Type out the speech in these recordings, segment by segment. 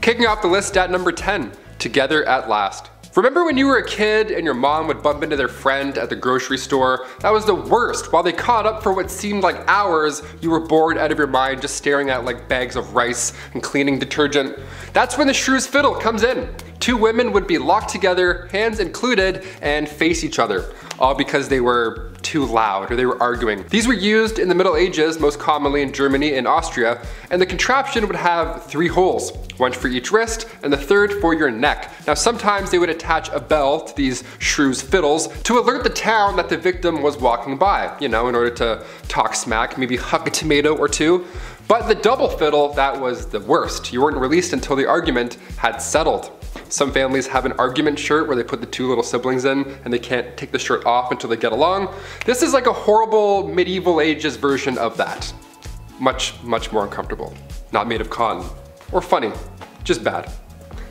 Kicking off the list at number 10, Together at Last. Remember when you were a kid and your mom would bump into their friend at the grocery store? That was the worst. While they caught up for what seemed like hours, you were bored out of your mind just staring at like bags of rice and cleaning detergent. That's when the Shrew's Fiddle comes in. Two women would be locked together, hands included, and face each other, all because they were too loud or they were arguing. These were used in the Middle Ages, most commonly in Germany and Austria, and the contraption would have 3 holes, one for each wrist and the third for your neck. Now sometimes they would attach a bell to these Shrew's Fiddles to alert the town that the victim was walking by, you know, in order to talk smack, maybe huck a tomato or two. But the double fiddle, that was the worst. You weren't released until the argument had settled. Some families have an argument shirt where they put the 2 little siblings in and they can't take the shirt off until they get along. This is like a horrible medieval ages version of that. Much more uncomfortable. Not made of cotton. Or funny. Just bad.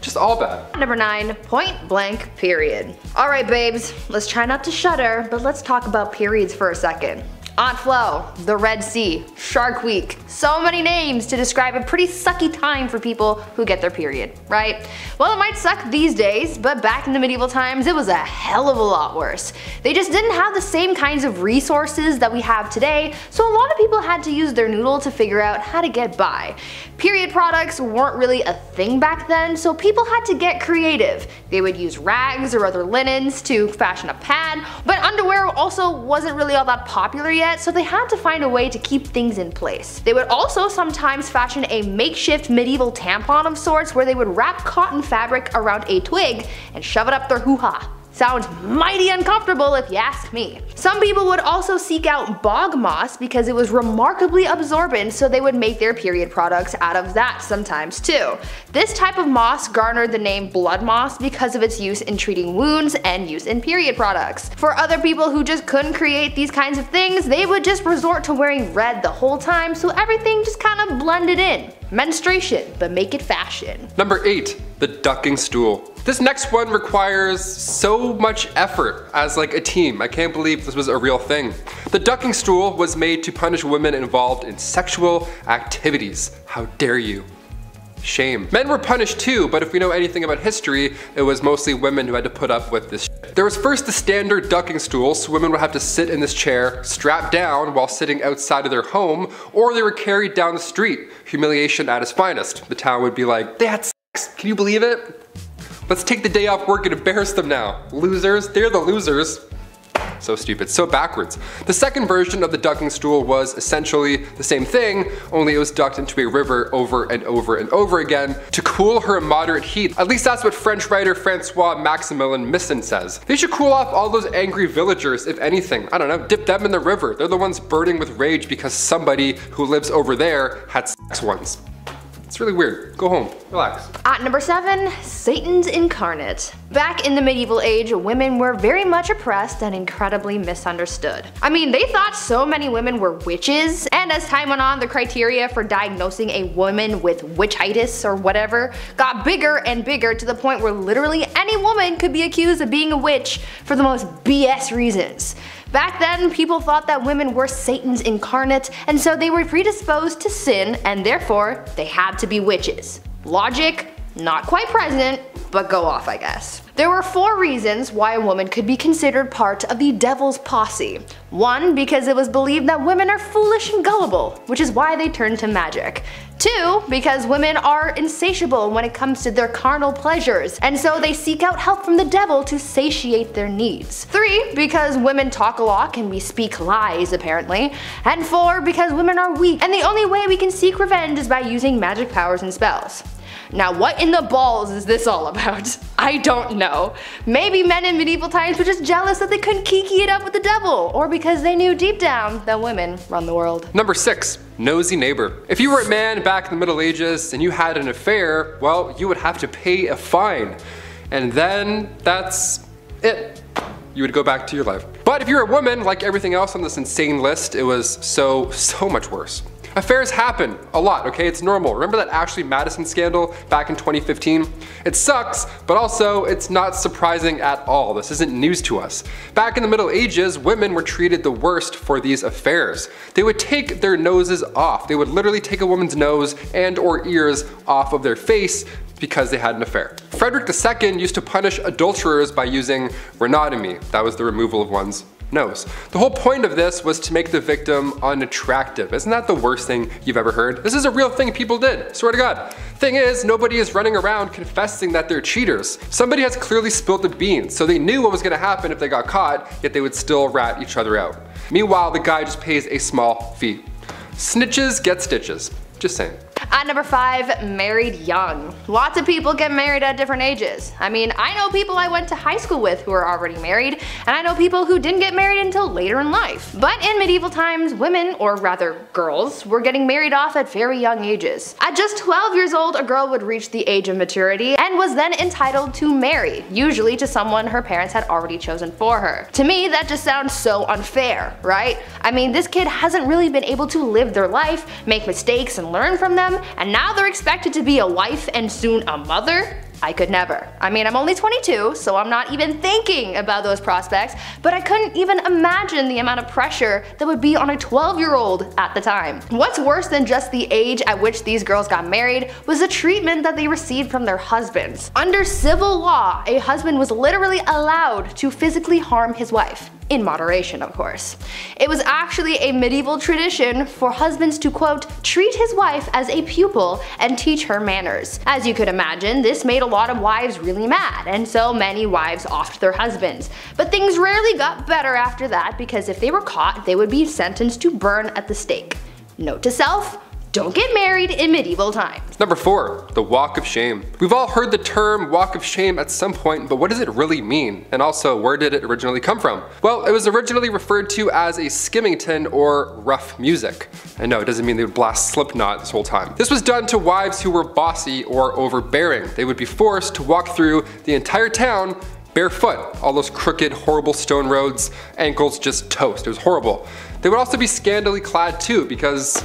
Just all bad. Number 9, point blank period. Alright babes, let's try not to shudder, but let's talk about periods for a second. Aunt Flo, the Red Sea, Shark Week, so many names to describe a pretty sucky time for people who get their period, right? Well, it might suck these days, but back in the medieval times it was a hell of a lot worse. They just didn't have the same kinds of resources that we have today, so a lot of people had to use their noodle to figure out how to get by. Period products weren't really a thing back then, so people had to get creative. They would use rags or other linens to fashion a pad, but underwear also wasn't really all that popular yet, so they had to find a way to keep things in place. They would also sometimes fashion a makeshift medieval tampon of sorts where they would wrap cotton fabric around a twig and shove it up their hoo-ha. Sounds mighty uncomfortable if you ask me. Some people would also seek out bog moss because it was remarkably absorbent, so they would make their period products out of that sometimes too. This type of moss garnered the name blood moss because of its use in treating wounds and use in period products. For other people who just couldn't create these kinds of things, they would just resort to wearing red the whole time, so everything just kind of blended in. Menstruation, but make it fashion. Number 8, the ducking stool. This next one requires so much effort as like a team. I can't believe this was a real thing. The ducking stool was made to punish women involved in sexual activities. How dare you? Shame. Men were punished too, but if we know anything about history, it was mostly women who had to put up with this shit. There was first the standard ducking stool, so women would have to sit in this chair, strapped down while sitting outside of their home, or they were carried down the street. Humiliation at its finest. The town would be like, they had sex, can you believe it? Let's take the day off work and embarrass them now. Losers, they're the losers. So stupid, so backwards. The second version of the ducking stool was essentially the same thing, only it was ducked into a river over and over and over again to cool her moderate heat. At least that's what French writer Francois Maximilien Misson says. They should cool off all those angry villagers, if anything. I don't know, dip them in the river. They're the ones burning with rage because somebody who lives over there had sex once. It's really weird. Go home. Relax. At number 7, Satan's incarnate. Back in the medieval age, women were very much oppressed and incredibly misunderstood. I mean, they thought so many women were witches, and as time went on, the criteria for diagnosing a woman with witchitis or whatever got bigger and bigger to the point where literally any woman could be accused of being a witch for the most BS reasons. Back then, people thought that women were Satan's incarnate, and so they were predisposed to sin, and therefore, they had to be witches. Logic, not quite present, but go off, I guess. There were 4 reasons why a woman could be considered part of the devil's posse. 1, because it was believed that women are foolish and gullible, which is why they turned to magic. 2, because women are insatiable when it comes to their carnal pleasures, and so they seek out help from the devil to satiate their needs. 3, because women talk a lot and we speak lies apparently. And 4, because women are weak, and the only way we can seek revenge is by using magic powers and spells. Now what in the balls is this all about? I don't know. Maybe men in medieval times were just jealous that they couldn't kiki it up with the devil, or because they knew deep down that women run the world. Number 6, nosy neighbor. If you were a man back in the Middle Ages and you had an affair, well, you would have to pay a fine. And then that's it. You would go back to your life. But if you're a woman, like everything else on this insane list, it was so much worse. Affairs happen a lot, okay? It's normal. Remember that Ashley Madison scandal back in 2015? It sucks, but also it's not surprising at all. This isn't news to us. Back in the Middle Ages, women were treated the worst for these affairs. They would take their noses off. They would literally take a woman's nose and or ears off of their face, because they had an affair. Frederick II used to punish adulterers by using rhinotomy. That was the removal of one's nose. The whole point of this was to make the victim unattractive. Isn't that the worst thing you've ever heard? This is a real thing people did, swear to God. Thing is, nobody is running around confessing that they're cheaters. Somebody has clearly spilled the beans, so they knew what was gonna happen if they got caught, yet they would still rat each other out. Meanwhile, the guy just pays a small fee. Snitches get stitches. Just saying. At number 5, married young. Lots of people get married at different ages. I mean, I know people I went to high school with who are already married, and I know people who didn't get married until later in life. But in medieval times, women, or rather girls, were getting married off at very young ages. At just 12 years old, a girl would reach the age of maturity and was then entitled to marry, usually to someone her parents had already chosen for her. To me, that just sounds so unfair, right? I mean, this kid hasn't really been able to live their life, make mistakes and learn from them, and now they're expected to be a wife and soon a mother? I could never. I mean, I'm only 22, so I'm not even thinking about those prospects, but I couldn't even imagine the amount of pressure that would be on a 12-year-old at the time. What's worse than just the age at which these girls got married was the treatment that they received from their husbands. Under civil law, a husband was literally allowed to physically harm his wife. In moderation, of course. It was actually a medieval tradition for husbands to, quote, treat his wife as a pupil and teach her manners. As you could imagine, this made a lot of wives really mad, and so many wives offed their husbands. But things rarely got better after that, because if they were caught, they would be sentenced to burn at the stake. Note to self: don't get married in medieval times. Number 4, the walk of shame. We've all heard the term walk of shame at some point, but what does it really mean? And also, where did it originally come from? Well, it was originally referred to as a skimmington or rough music. I know, it doesn't mean they would blast Slipknot this whole time. This was done to wives who were bossy or overbearing. They would be forced to walk through the entire town barefoot. All those crooked, horrible stone roads, ankles just toast. It was horrible. They would also be scantily clad too, because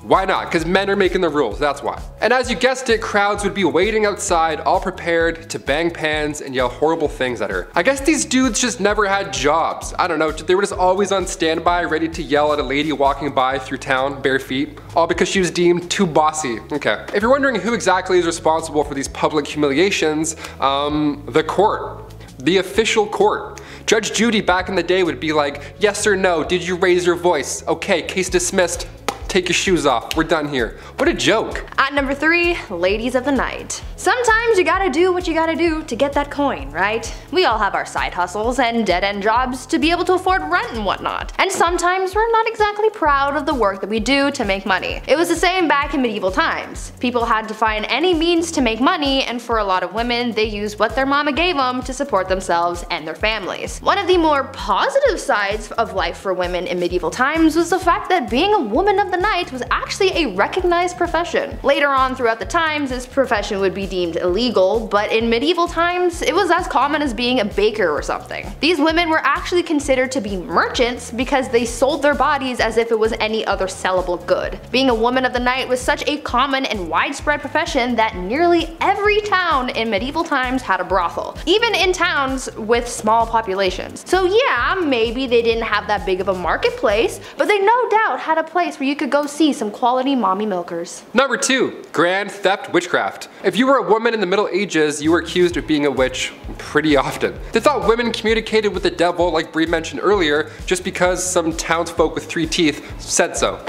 why not? Because men are making the rules, that's why. And as you guessed it, crowds would be waiting outside, all prepared to bang pans and yell horrible things at her. I guess these dudes just never had jobs. I don't know, they were just always on standby, ready to yell at a lady walking by through town, bare feet, all because she was deemed too bossy. Okay. If you're wondering who exactly is responsible for these public humiliations, the court. The official court. Judge Judy back in the day would be like, yes or no, did you raise your voice? Okay, case dismissed. Take your shoes off, we're done here. What a joke. At number 3, ladies of the night. Sometimes you gotta do what you gotta do to get that coin, right? We all have our side hustles and dead-end jobs to be able to afford rent and whatnot. And sometimes we're not exactly proud of the work that we do to make money. It was the same back in medieval times. People had to find any means to make money, and for a lot of women, they used what their mama gave them to support themselves and their families. One of the more positive sides of life for women in medieval times was the fact that being a woman of the night was actually a recognized profession. Later on throughout the times, this profession would be deemed illegal, but in medieval times, it was as common as being a baker or something. These women were actually considered to be merchants because they sold their bodies as if it was any other sellable good. Being a woman of the night was such a common and widespread profession that nearly every town in medieval times had a brothel, even in towns with small populations. So yeah, maybe they didn't have that big of a marketplace, but they no doubt had a place where you could go see some quality mommy milkers. Number 2, grand theft witchcraft. If you were a woman in the Middle Ages, you were accused of being a witch pretty often. They thought women communicated with the devil, like Bree mentioned earlier, just because some townsfolk with 3 teeth said so.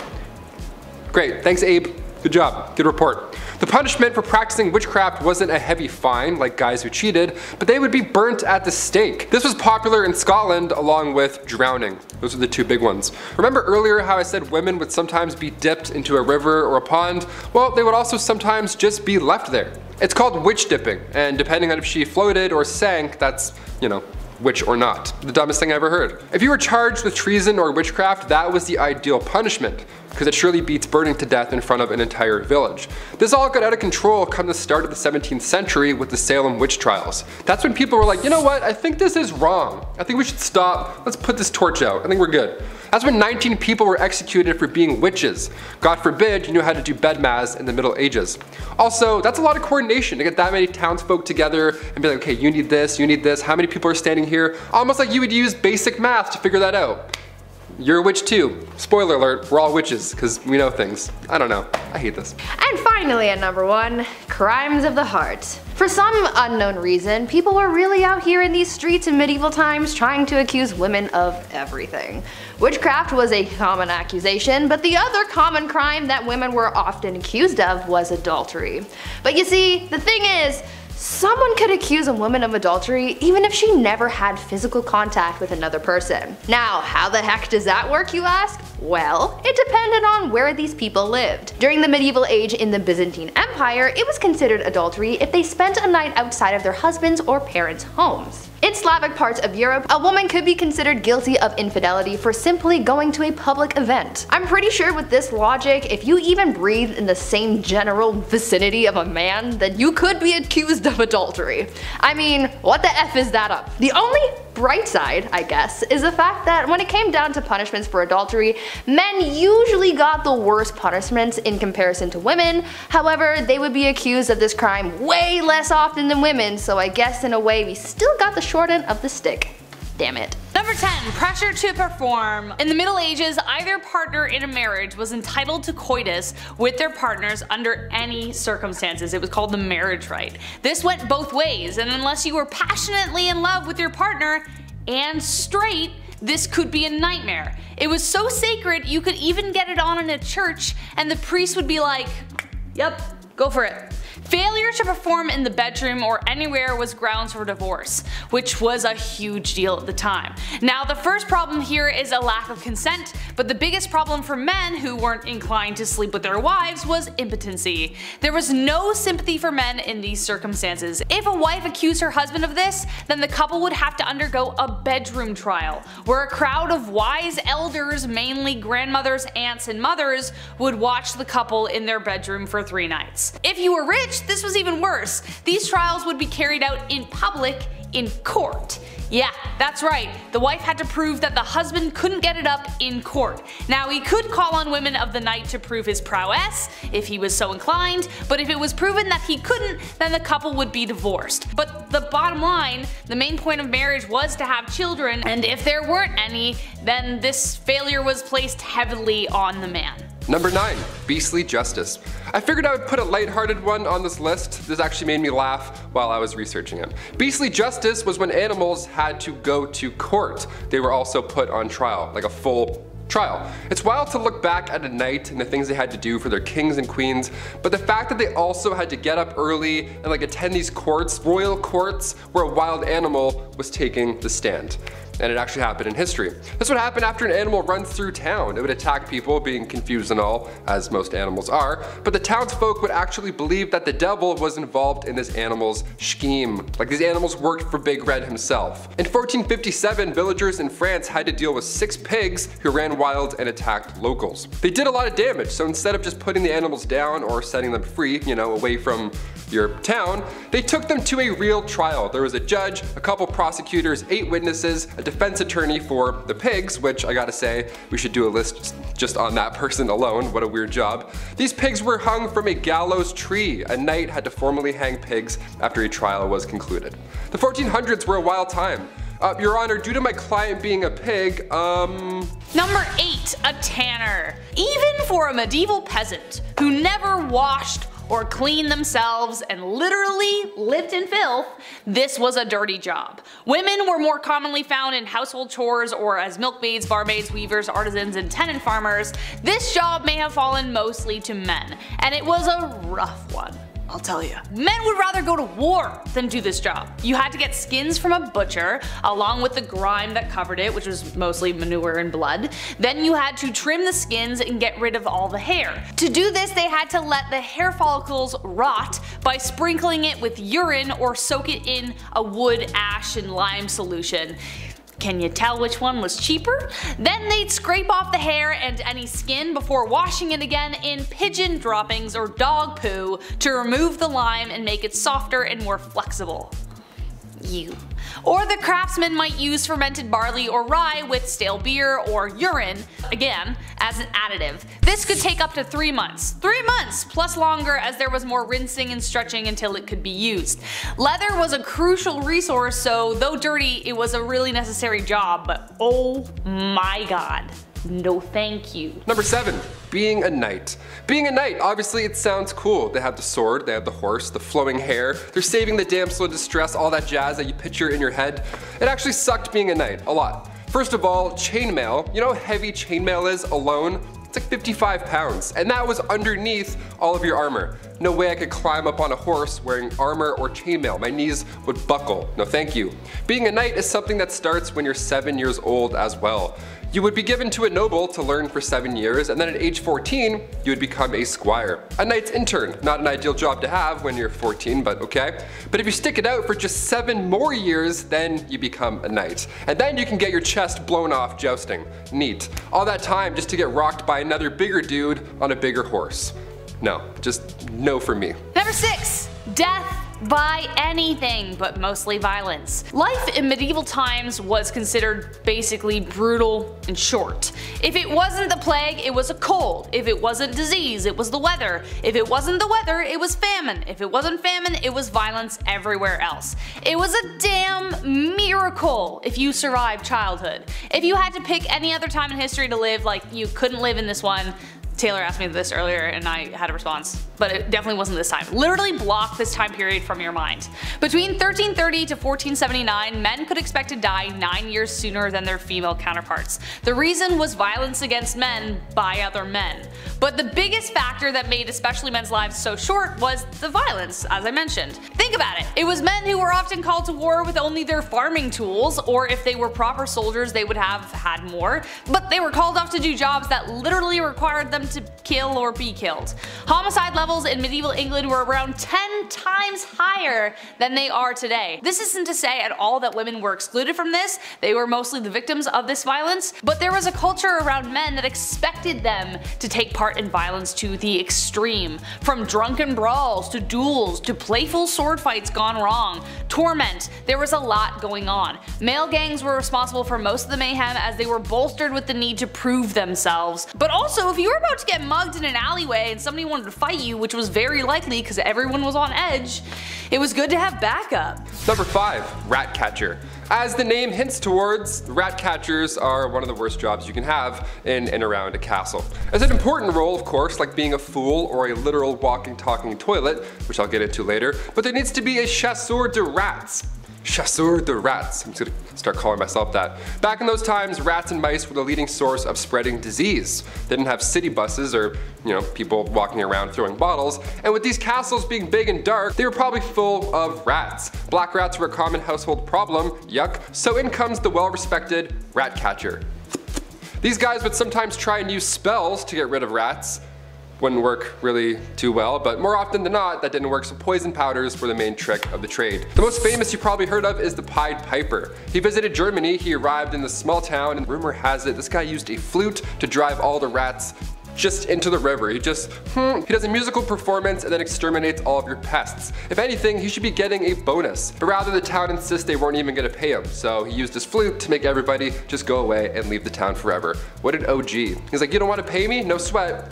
Great, thanks Abe. Good job, good report. The punishment for practicing witchcraft wasn't a heavy fine like guys who cheated, but they would be burnt at the stake. This was popular in Scotland along with drowning. Those are the 2 big ones. Remember earlier how I said women would sometimes be dipped into a river or a pond? Well, they would also sometimes just be left there. It's called witch dipping, and depending on if she floated or sank, that's, you know, witch or not. The dumbest thing I ever heard. If you were charged with treason or witchcraft, that was the ideal punishment, because it surely beats burning to death in front of an entire village. This all got out of control come the start of the 17th century with the Salem witch trials. That's when people were like, you know what, I think this is wrong. I think we should stop, let's put this torch out, I think we're good. That's when 19 people were executed for being witches. God forbid you knew how to do bedmas in the Middle Ages. Also, that's a lot of coordination to get that many townsfolk together and be like, okay, you need this, how many people are standing here? Almost like you would use basic math to figure that out. You're a witch too. Spoiler alert, we're all witches, because we know things. I don't know. I hate this. And finally at number 1, crimes of the heart. For some unknown reason, people were really out here in these streets in medieval times trying to accuse women of everything. Witchcraft was a common accusation, but the other common crime that women were often accused of was adultery. But you see, the thing is, someone could accuse a woman of adultery even if she never had physical contact with another person. Now, how the heck does that work, you ask? Well, it depended on where these people lived. During the medieval age in the Byzantine Empire, it was considered adultery if they spent a night outside of their husbands' or parents' homes. In Slavic parts of Europe, a woman could be considered guilty of infidelity for simply going to a public event. I'm pretty sure with this logic, if you even breathed in the same general vicinity of a man, then you could be accused of adultery. I mean, what the F is that up? The only bright side, I guess, is the fact that when it came down to punishments for adultery, men usually got the worst punishments in comparison to women. However, they would be accused of this crime way less often than women, so I guess in a way we still got the short end of the stick. Damn it. Number 10. Pressure to perform. In the Middle Ages, either partner in a marriage was entitled to coitus with their partners under any circumstances. It was called the marriage rite. This went both ways, and unless you were passionately in love with your partner and straight, this could be a nightmare. It was so sacred you could even get it on in a church and the priest would be like, "Yep, go for it." Failure to perform in the bedroom or anywhere was grounds for divorce, which was a huge deal at the time. Now the first problem here is a lack of consent, but the biggest problem for men who weren't inclined to sleep with their wives was impotency. There was no sympathy for men in these circumstances. If a wife accused her husband of this, then the couple would have to undergo a bedroom trial, where a crowd of wise elders, mainly grandmothers, aunts, and mothers, would watch the couple in their bedroom for 3 nights. If you were rich, this was even worse. These trials would be carried out in public, in court. Yeah, that's right, the wife had to prove that the husband couldn't get it up in court. Now he could call on women of the night to prove his prowess, if he was so inclined, but if it was proven that he couldn't, then the couple would be divorced. But the bottom line, the main point of marriage was to have children, and if there weren't any, then this failure was placed heavily on the man. Number 9. Beastly justice. I figured I would put a lighthearted one on this list. This actually made me laugh while I was researching it. Beastly justice was when animals had to go to court. They were also put on trial, like a full trial. It's wild to look back at a night and the things they had to do for their kings and queens, but the fact that they also had to get up early and attend these courts, royal courts, where a wild animal was taking the stand. And it actually happened in history. This would happen after an animal runs through town. It would attack people, being confused and all, as most animals are, but the townsfolk would actually believe that the devil was involved in this animal's scheme. Like these animals worked for Big Red himself. In 1457, villagers in France had to deal with 6 pigs who ran wild and attacked locals. They did a lot of damage, so instead of just putting the animals down or setting them free, away from your town, they took them to a real trial. There was a judge, a couple prosecutors, 8 witnesses, a defense attorney for the pigs, which I gotta say, we should do a list just on that person alone. What a weird job. These pigs were hung from a gallows tree. A knight had to formally hang pigs after a trial was concluded. The 1400s were a wild time. Your Honor, due to my client being a pig, Number 8. A tanner. Even for a medieval peasant who never washed or cleaned themselves and literally lived in filth, this was a dirty job. Women were more commonly found in household chores or as milkmaids, barmaids, weavers, artisans, and tenant farmers. This job may have fallen mostly to men, and it was a rough one, I'll tell you. Men would rather go to war than do this job. You had to get skins from a butcher, along with the grime that covered it, which was mostly manure and blood. Then you had to trim the skins and get rid of all the hair. To do this, they had to let the hair follicles rot by sprinkling it with urine or soak it in a wood, ash, and lime solution. Can you tell which one was cheaper? Then they'd scrape off the hair and any skin before washing it again in pigeon droppings or dog poo to remove the lime and make it softer and more flexible. you. Or the craftsmen might use fermented barley or rye with stale beer or urine, again, as an additive. This could take up to 3 months. 3 months, plus longer as there was more rinsing and stretching until it could be used. Leather was a crucial resource, so though dirty, it was a really necessary job, but oh my god. No thank you. Number 7, being a knight. Being a knight, obviously it sounds cool. They have the sword, they have the horse, the flowing hair, they're saving the damsel in distress, all that jazz that you picture in your head. It actually sucked being a knight, a lot. First of all, chainmail. You know how heavy chainmail is alone? It's like 55 pounds, and that was underneath all of your armor. No way I could climb up on a horse wearing armor or chainmail. My knees would buckle. No thank you. Being a knight is something that starts when you're 7 years old as well. You would be given to a noble to learn for 7 years, and then at age 14, you would become a squire. A knight's intern. Not an ideal job to have when you're 14, but okay. But if you stick it out for just 7 more years, then you become a knight. And then you can get your chest blown off jousting. Neat. All that time just to get rocked by another bigger dude on a bigger horse. No, just no for me. Number 6, death by anything, but mostly violence. Life in medieval times was considered basically brutal and short. If it wasn't the plague, it was a cold. If it wasn't disease, it was the weather. If it wasn't the weather, it was famine. If it wasn't famine, it was violence everywhere else. It was a damn miracle if you survived childhood. If you had to pick any other time in history to live, like you couldn't live in this one. Taylor asked me this earlier and I had a response, but it definitely wasn't this time. Literally block this time period from your mind. Between 1330 to 1479, men could expect to die 9 years sooner than their female counterparts. The reason was violence against men by other men. But the biggest factor that made especially men's lives so short was the violence, as I mentioned. Think about it. It was men who were often called to war with only their farming tools, or if they were proper soldiers they would have had more, but they were called off to do jobs that literally required them to kill or be killed. Homicide levels in medieval England were around 10 times higher than they are today. This isn't to say at all that women were excluded from this, they were mostly the victims of this violence, but there was a culture around men that expected them to take part in violence to the extreme. From drunken brawls, to duels, to playful sword fights gone wrong, torment, there was a lot going on. Male gangs were responsible for most of the mayhem as they were bolstered with the need to prove themselves. But also, if you were about to get mugged in an alleyway and somebody wanted to fight you, which was very likely because everyone was on edge, it was good to have backup. Number 5, rat catcher. As the name hints towards, rat catchers are one of the worst jobs you can have in and around a castle. It's an important role, of course, like being a fool or a literal walking talking toilet, which I'll get into later, but there needs to be a chasseur de rats. Chasseur de rats. I'm just gonna start calling myself that. Back in those times, rats and mice were the leading source of spreading disease. They didn't have city buses or, people walking around throwing bottles, and with these castles being big and dark, they were probably full of rats. Black rats were a common household problem, yuck, so in comes the well-respected rat catcher. These guys would sometimes try and use spells to get rid of rats. Wouldn't work really too well, but more often than not, that didn't work, so poison powders were the main trick of the trade. The most famous you probably heard of is the Pied Piper. He visited Germany, he arrived in this small town, and rumor has it this guy used a flute to drive all the rats just into the river. He does a musical performance and then exterminates all of your pests. If anything, he should be getting a bonus. But rather the town insists they weren't even gonna pay him, so he used his flute to make everybody just go away and leave the town forever. What an OG. He's like, you don't wanna pay me? No sweat.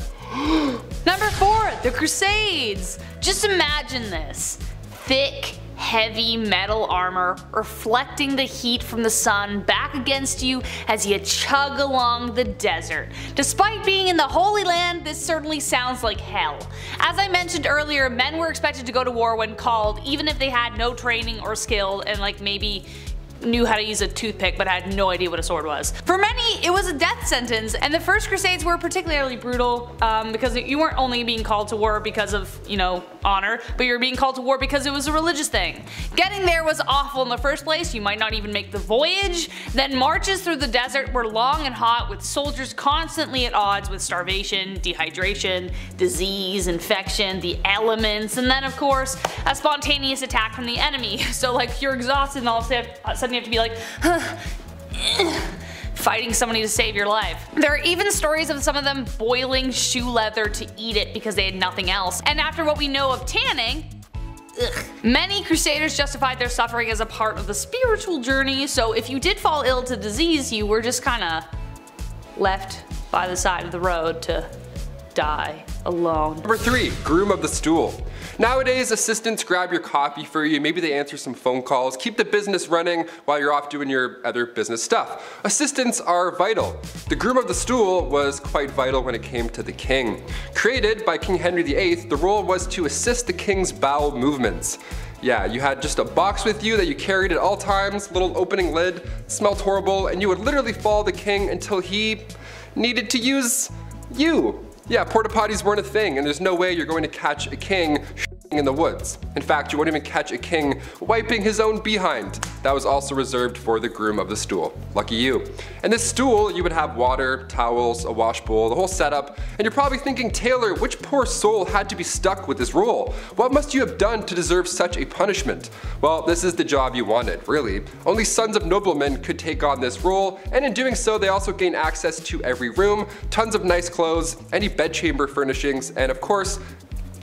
Number 4, the Crusades. Just imagine this. Thick, heavy metal armor reflecting the heat from the sun back against you as you chug along the desert. Despite being in the Holy Land, this certainly sounds like hell. As I mentioned earlier, men were expected to go to war when called, even if they had no training or skill and maybe knew how to use a toothpick but had no idea what a sword was. For many, it was a death sentence, and the first Crusades were particularly brutal because you weren't only being called to war because of, honor, but you were being called to war because it was a religious thing. Getting there was awful in the first place, you might not even make the voyage. Then marches through the desert were long and hot with soldiers constantly at odds with starvation, dehydration, disease, infection, the elements, and then of course a spontaneous attack from the enemy. So you're exhausted and all of a sudden you have to be like, fighting somebody to save your life. There are even stories of some of them boiling shoe leather to eat it because they had nothing else. And after what we know of tanning, Many crusaders justified their suffering as a part of the spiritual journey, so if you did fall ill to disease, you were just kinda left by the side of the road to die alone. Number 3, Groom of the Stool. Nowadays, assistants grab your coffee for you, maybe they answer some phone calls, keep the business running while you're off doing your other business stuff. Assistants are vital. The Groom of the Stool was quite vital when it came to the king. Created by King Henry VIII, the role was to assist the king's bowel movements. Yeah, you had just a box with you that you carried at all times, little opening lid, smelled horrible, and you would literally follow the king until he needed to use you. Yeah, porta potties weren't a thing, and there's no way you're going to catch a king in the woods. In fact, you won't even catch a king wiping his own behind. That was also reserved for the Groom of the Stool. Lucky you. And this stool, you would have water, towels, a wash bowl, the whole setup, and you're probably thinking, Taylor, which poor soul had to be stuck with this role? What must you have done to deserve such a punishment? Well, this is the job you wanted, really. Only sons of noblemen could take on this role, and in doing so, they also gain access to every room, tons of nice clothes, any bedchamber furnishings, and of course,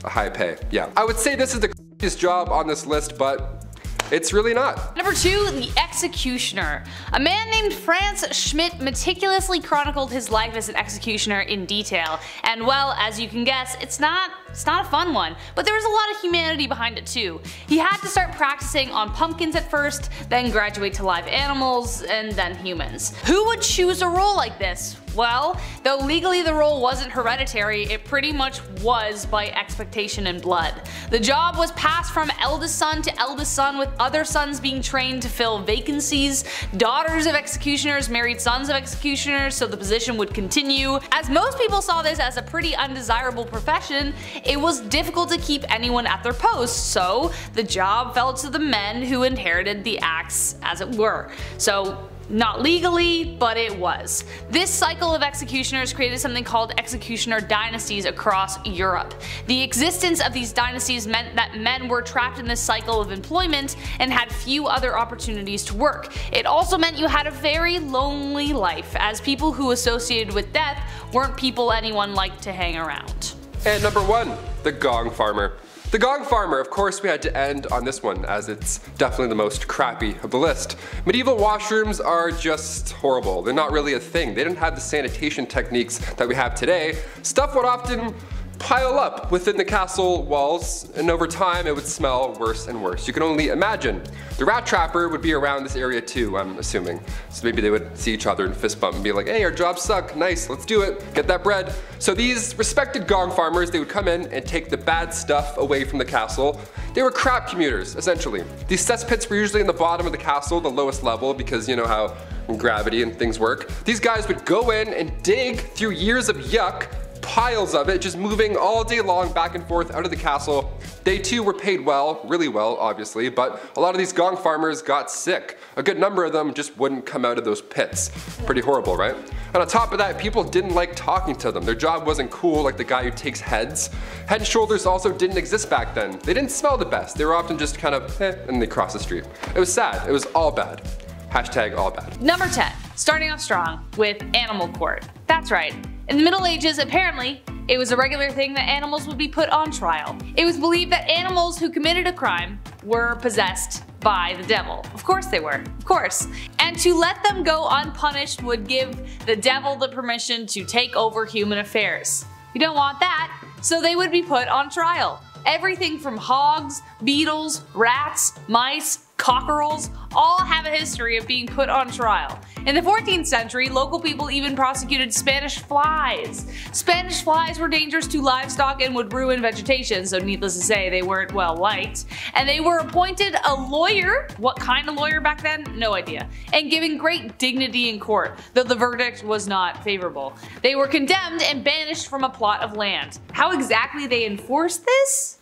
a high pay. Yeah, I would say this is the craziest job on this list, but it's really not. Number 2, the executioner. A man named Franz Schmidt meticulously chronicled his life as an executioner in detail, and well, as you can guess, it's not a fun one, but there was a lot of humanity behind it too. He had to start practicing on pumpkins at first, then graduate to live animals, and then humans. Who would choose a role like this? Well, though legally the role wasn't hereditary, it pretty much was by expectation and blood. The job was passed from eldest son to eldest son, with other sons being trained to fill vacancies. Daughters of executioners married sons of executioners, so the position would continue. As most people saw this as a pretty undesirable profession, it was difficult to keep anyone at their posts, so the job fell to the men who inherited the axe, as it were. So not legally, but it was. This cycle of executioners created something called executioner dynasties across Europe. The existence of these dynasties meant that men were trapped in this cycle of employment and had few other opportunities to work. It also meant you had a very lonely life, as people who associated with death weren't people anyone liked to hang around. And number 1, the gong farmer. The gong farmer, of course we had to end on this one, as it's definitely the most crappy of the list. Medieval washrooms are just horrible. They're not really a thing. They didn't have the sanitation techniques that we have today. Stuff would often pile up within the castle walls, and over time it would smell worse and worse. You can only imagine. The rat trapper would be around this area too, I'm assuming. So maybe they would see each other and fist bump and be like, hey, our jobs suck, nice, let's do it, get that bread. So these respected gong farmers, they would come in and take the bad stuff away from the castle. They were crap commuters, essentially. These cesspits were usually in the bottom of the castle, the lowest level, because you know how gravity and things work. These guys would go in and dig through years of yuck, piles of it, just moving all day long back and forth out of the castle. They too were paid well, really well obviously, but a lot of these gong farmers got sick. A good number of them just wouldn't come out of those pits. Pretty horrible, right? And on top of that, people didn't like talking to them. Their job wasn't cool like the guy who takes heads. Head and shoulders also didn't exist back then. They didn't smell the best. They were often just kind of and they cross the street. It was sad. It was all bad. Hashtag all bad. Number 10. Starting off strong with animal court. That's right. In the Middle Ages, apparently, it was a regular thing that animals would be put on trial. It was believed that animals who committed a crime were possessed by the devil. Of course they were, of course. And to let them go unpunished would give the devil the permission to take over human affairs. You don't want that, so they would be put on trial. Everything from hogs, beetles, rats, mice, cockerels, all have a history of being put on trial. In the 14th century, local people even prosecuted Spanish flies. Spanish flies were dangerous to livestock and would ruin vegetation, so needless to say, they weren't well liked. And they were appointed a lawyer, what kind of lawyer back then? No idea, and given great dignity in court, though the verdict was not favorable. They were condemned and banished from a plot of land. How exactly they enforced this?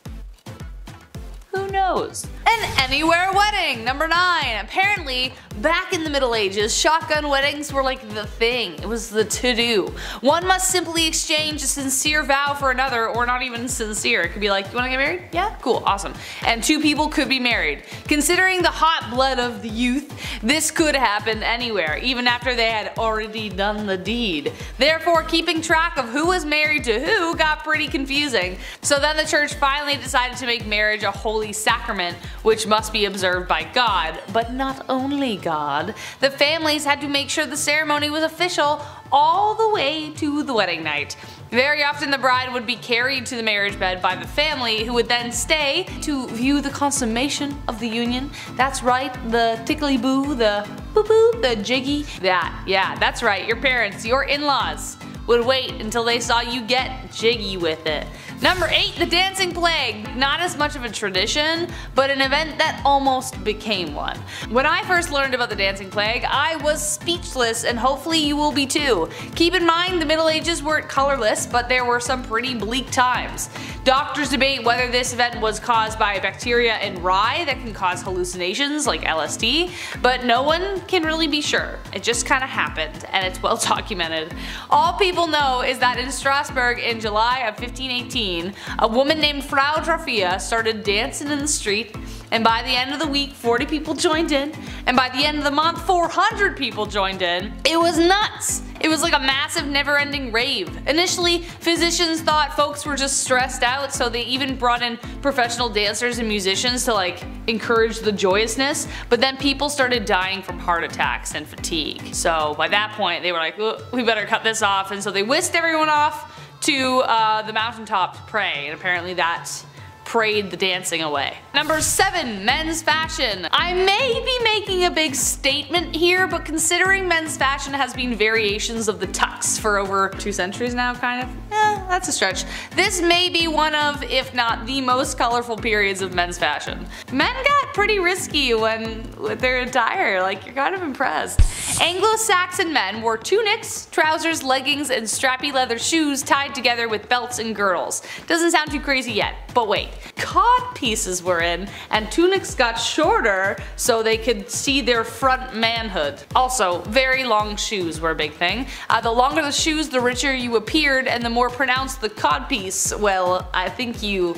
Who knows? An anywhere wedding, number 9. Apparently, back in the Middle Ages, shotgun weddings were like the thing. It was the to-do. One must simply exchange a sincere vow for another, or not even sincere. It could be like, you wanna get married? Yeah? Cool, awesome. And 2 people could be married. Considering the hot blood of the youth, this could happen anywhere, even after they had already done the deed. Therefore, keeping track of who was married to who got pretty confusing. So then the church finally decided to make marriage a holy holy sacrament, which must be observed by God, but not only God. The families had to make sure the ceremony was official all the way to the wedding night. Very often the bride would be carried to the marriage bed by the family, who would then stay to view the consummation of the union. That's right, the tickly boo, the boo boo, the jiggy. Yeah, that's right, your parents, your in-laws would wait until they saw you get jiggy with it. Number 8, the dancing plague. Not as much of a tradition, but an event that almost became one. When I first learned about the dancing plague, I was speechless, and hopefully you will be too. Keep in mind the Middle Ages weren't colorless, but there were some pretty bleak times. Doctors debate whether this event was caused by bacteria in rye that can cause hallucinations like LSD, but no one can really be sure. It just kinda happened, and it's well documented. All people know is that in Strasbourg in July of 1518, a woman named Frau Drafia started dancing in the street, and by the end of the week 40 people joined in, and by the end of the month 400 people joined in. It was nuts! It was like a massive never-ending rave. Initially, physicians thought folks were just stressed out, so they even brought in professional dancers and musicians to like encourage the joyousness, but then people started dying from heart attacks and fatigue. So by that point they were like, we better cut this off, and so they whisked everyone off to the mountaintop to pray, and apparently that prayed the dancing away. Number 7, men's fashion. I may be making a big statement here, but considering men's fashion has been variations of the tux for over 2 centuries now, kind of, that's a stretch. This may be one of, if not the most colorful periods of men's fashion. Men got pretty risky with their attire, like you're kind of impressed. Anglo-Saxon men wore tunics, trousers, leggings, and strappy leather shoes tied together with belts and girdles. Doesn't sound too crazy yet, but wait. Cod pieces were in, and tunics got shorter so they could see their front manhood. Also, very long shoes were a big thing. The longer the shoes, the richer you appeared, and the more pronounced the codpiece. Well, I think you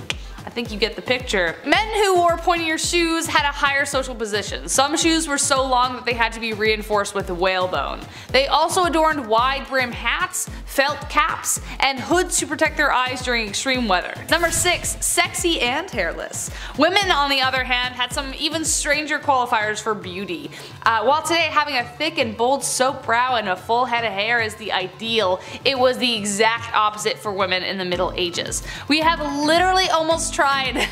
get the picture. Men who wore pointier shoes had a higher social position. Some shoes were so long that they had to be reinforced with whalebone. They also adorned wide brim hats, felt caps, and hoods to protect their eyes during extreme weather. Number 6, sexy and hairless. Women, on the other hand, had some even stranger qualifiers for beauty. While today having a thick and bold soap brow and a full head of hair is the ideal, it was the exact opposite for women in the Middle Ages. We have literally almost tried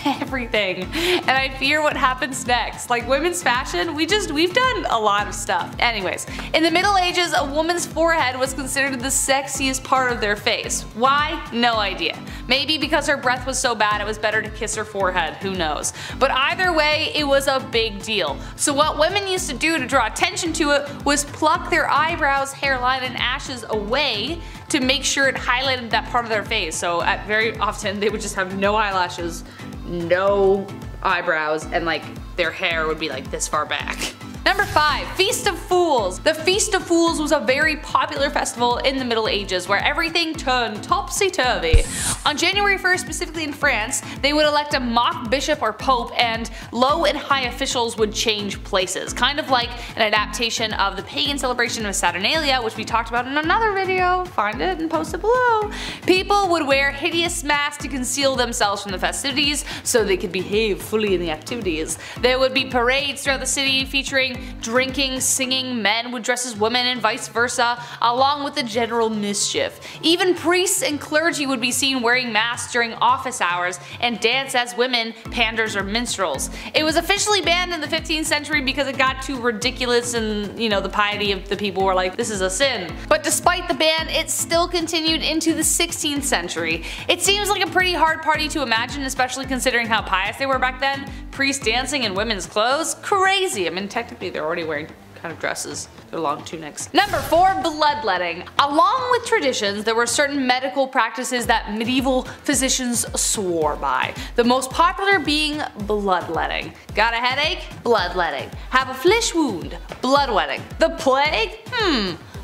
everything, and I fear what happens next. Like women's fashion, we've done a lot of stuff. Anyways, in the Middle Ages, a woman's forehead was considered the sexiest part of their face. Why? No idea. Maybe because her breath was so bad it was better to kiss her forehead, who knows. But either way, it was a big deal. So what women used to do to draw attention to it was pluck their eyebrows, hairline, and ashes away to make sure it highlighted that part of their face. So very often they would just have no eyelashes, no eyebrows, and like their hair would be like this far back. Number 5, Feast of Fools. The Feast of Fools was a very popular festival in the Middle Ages where everything turned topsy-turvy. On January 1st, specifically in France, they would elect a mock bishop or pope, and low and high officials would change places. Kind of like an adaptation of the pagan celebration of Saturnalia, which we talked about in another video. Find it and post it below. People would wear hideous masks to conceal themselves from the festivities so they could behave fully in the activities. There would be parades throughout the city featuring drinking, singing, men would dress as women and vice versa, along with the general mischief. Even priests and clergy would be seen wearing masks during office hours and dance as women, panders, or minstrels. It was officially banned in the 15th century because it got too ridiculous, and the piety of the people were like, this is a sin. But despite the ban, it still continued into the 16th century. It seems like a pretty hard party to imagine, especially considering how pious they were back then. Priests dancing in women's clothes? Crazy. I mean, technically they're already wearing kind of dresses, they're long tunics. Number 4, bloodletting. Along with traditions, there were certain medical practices that medieval physicians swore by. The most popular being bloodletting. Got a headache? Bloodletting. Have a flesh wound? Bloodletting. The plague?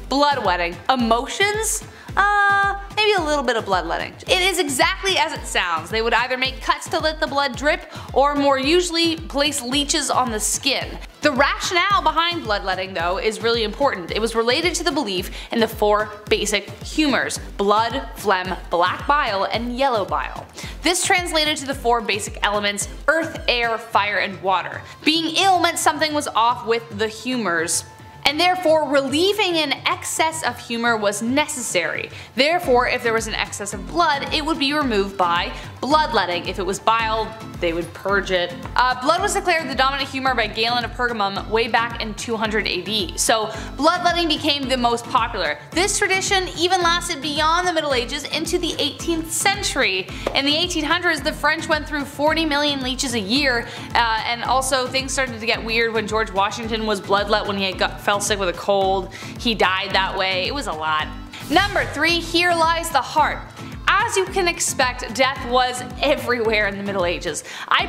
Bloodletting. Emotions? Maybe maybe a little bit of bloodletting. It is exactly as it sounds. They would either make cuts to let the blood drip, or more usually place leeches on the skin. The rationale behind bloodletting, though, is really important. It was related to the belief in the 4 basic humors: blood, phlegm, black bile, and yellow bile. This translated to the 4 basic elements: earth, air, fire, and water. Being ill meant something was off with the humors, and therefore relieving an excess of humor was necessary. Therefore, if there was an excess of blood, it would be removed by bloodletting. If it was bile, they would purge it. Blood was declared the dominant humor by Galen of Pergamum way back in 200 AD, so bloodletting became the most popular. This tradition even lasted beyond the Middle Ages into the 18th century. In the 1800s, the French went through 40 million leeches a year, and also things started to get weird when George Washington was bloodlet when he fell sick with a cold. He died that way. It was a lot. Number 3, here lies the heart. As you can expect, death was everywhere in the Middle Ages. I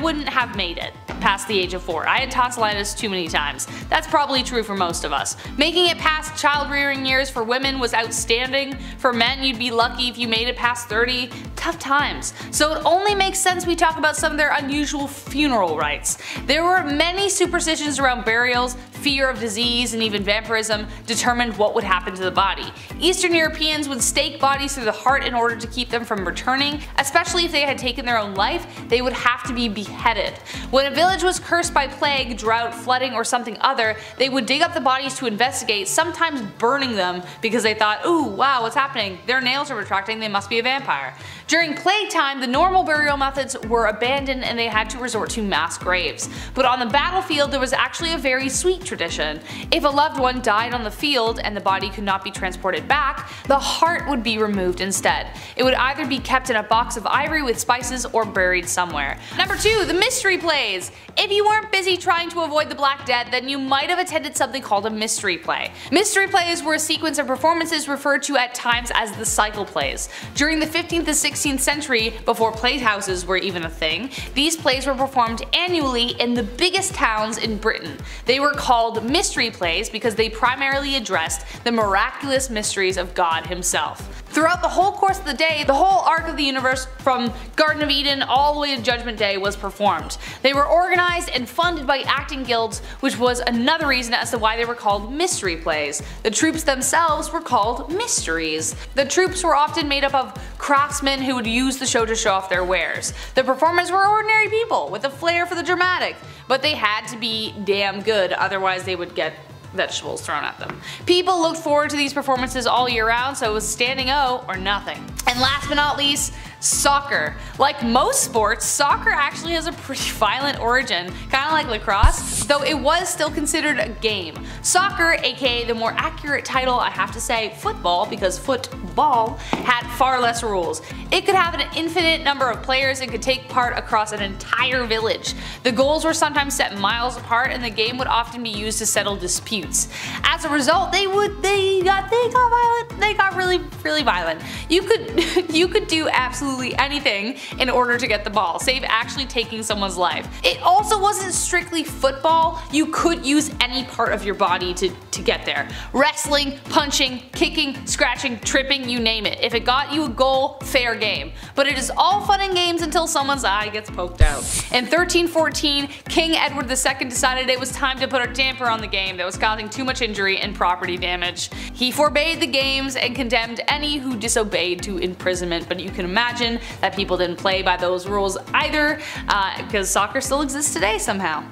wouldn't have made it past the age of 4. I had tonsillitis too many times. That's probably true for most of us. Making it past child rearing years for women was outstanding. For men, you'd be lucky if you made it past 30. Tough times. So it only makes sense we talk about some of their unusual funeral rites. There were many superstitions around burials. Fear of disease and even vampirism determined what would happen to the body. Eastern Europeans would stake bodies through the heart in order to keep them from returning. Especially if they had taken their own life, they would have to be beheaded. When a village was cursed by plague, drought, flooding, or something other, they would dig up the bodies to investigate, sometimes burning them because they thought, ooh, wow, what's happening? Their nails are retracting, they must be a vampire. During plague time, the normal burial methods were abandoned and they had to resort to mass graves. But on the battlefield, there was actually a very sweet tradition. If a loved one died on the field and the body could not be transported back, the heart would be removed instead. It would either be kept in a box of ivory with spices or buried somewhere. Number 2, the mystery plays. If you weren't busy trying to avoid the Black Death, then you might have attended something called a mystery play. Mystery plays were a sequence of performances referred to at times as the cycle plays. During the 15th to 16th century, before playhouses were even a thing, these plays were performed annually in the biggest towns in Britain. They were called mystery plays because they primarily addressed the miraculous mysteries of God himself. Throughout the whole course of the day, the whole arc of the universe from Garden of Eden all the way to Judgment Day was performed. They were organized and funded by acting guilds, which was another reason as to why they were called mystery plays. The troops themselves were called mysteries. The troops were often made up of craftsmen who would use the show to show off their wares. The performers were ordinary people with a flair for the dramatic, but they had to be damn good, otherwise they would get vegetables thrown at them. People looked forward to these performances all year round, so it was standing O or nothing. And last but not least, soccer. Like most sports, soccer actually has a pretty violent origin, kind of like lacrosse, though it was still considered a game. Soccer, aka the more accurate title, I have to say football, because football had far less rules. It could have an infinite number of players and could take part across an entire village. The goals were sometimes set miles apart and the game would often be used to settle disputes. As a result, they got violent. They got really violent. You could do absolutely anything in order to get the ball, save actually taking someone's life. It also wasn't strictly football. You could use any part of your body to get there. Wrestling, punching, kicking, scratching, tripping, you name it. If it got you a goal, fair game. But it is all fun and games until someone's eye gets poked out. In 1314, King Edward II decided it was time to put a damper on the game that was causing too much injury and property damage. He forbade the games and condemned any who disobeyed to imprisonment, but you can imagine that people didn't play by those rules either, because soccer still exists today somehow.